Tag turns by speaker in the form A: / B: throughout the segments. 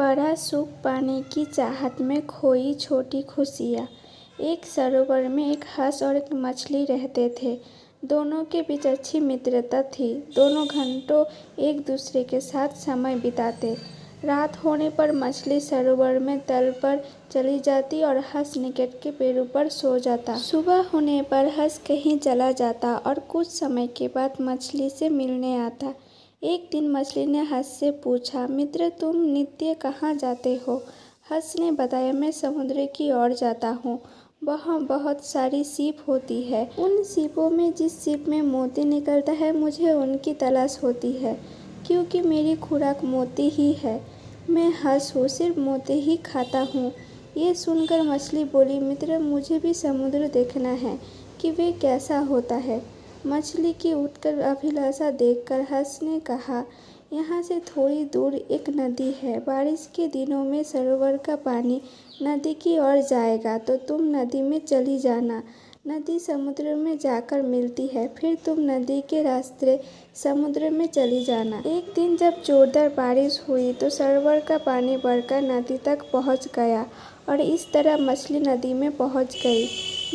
A: बड़ा सुख पाने की चाहत में खोई छोटी खुशियाँ। एक सरोवर में एक हंस और एक मछली रहते थे। दोनों के बीच अच्छी मित्रता थी। दोनों घंटों एक दूसरे के साथ समय बिताते। रात होने पर मछली सरोवर में तल पर चली जाती और हंस निकट के पेड़ों पर सो जाता। सुबह होने पर हंस कहीं चला जाता और कुछ समय के बाद मछली से मिलने आता। एक दिन मछली ने हंस से पूछा, मित्र तुम नित्य कहाँ जाते हो? हंस ने बताया, मैं समुद्र की ओर जाता हूँ। वहाँ बहुत सारी सीप होती है। उन सीपों में जिस सीप में मोती निकलता है मुझे उनकी तलाश होती है, क्योंकि मेरी खुराक मोती ही है। मैं हंस हूँ, सिर्फ मोती ही खाता हूँ। ये सुनकर मछली बोली, मित्र मुझे भी समुद्र देखना है कि वे कैसा होता है। मछली की उठकर अभिलाषा देखकर हंस ने कहा, यहाँ से थोड़ी दूर एक नदी है। बारिश के दिनों में सरोवर का पानी नदी की ओर जाएगा तो तुम नदी में चली जाना। नदी समुद्र में जाकर मिलती है, फिर तुम नदी के रास्ते समुद्र में चली जाना। एक दिन जब जोरदार बारिश हुई तो सरोवर का पानी बढ़कर नदी तक पहुंच गया और इस तरह मछली नदी में पहुंच गई।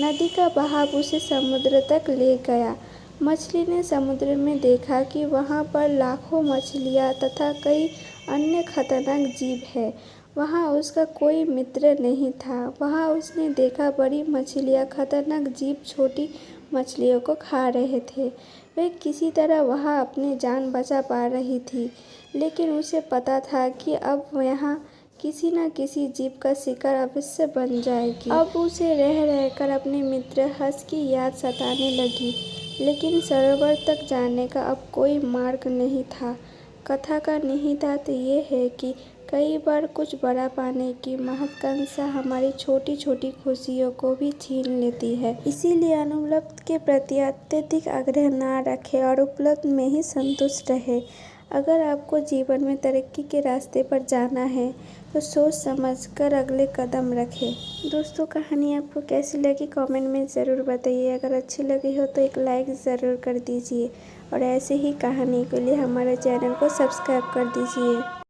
A: नदी का बहाव उसे समुद्र तक ले गया। मछली ने समुद्र में देखा कि वहाँ पर लाखों मछलियाँ तथा कई अन्य खतरनाक जीव हैं। वहाँ उसका कोई मित्र नहीं था। वहाँ उसने देखा बड़ी मछलियाँ खतरनाक जीव छोटी मछलियों को खा रहे थे। वे किसी तरह वहाँ अपनी जान बचा पा रही थी, लेकिन उसे पता था कि अब यहाँ किसी न किसी जीव का शिकार अवश्य बन जाएगी। अब उसे रह रहकर अपने मित्र हंस की याद सताने लगी, लेकिन सरोवर तक जाने का अब कोई मार्ग नहीं था। कथा का निहितार्थ ये है कि कई बार कुछ बड़ा पाने की महत्वाकांक्षा हमारी छोटी छोटी खुशियों को भी छीन लेती है। इसीलिए अनुपलब्ध के प्रति अत्यधिक आग्रह ना रखें और उपलब्ध में ही संतुष्ट रहें। अगर आपको जीवन में तरक्की के रास्ते पर जाना है तो सोच समझकर अगले कदम रखें। दोस्तों, कहानी आपको कैसी लगी कमेंट में ज़रूर बताइए। अगर अच्छी लगी हो तो एक लाइक ज़रूर कर दीजिए और ऐसे ही कहानी के लिए हमारे चैनल को सब्सक्राइब कर दीजिए।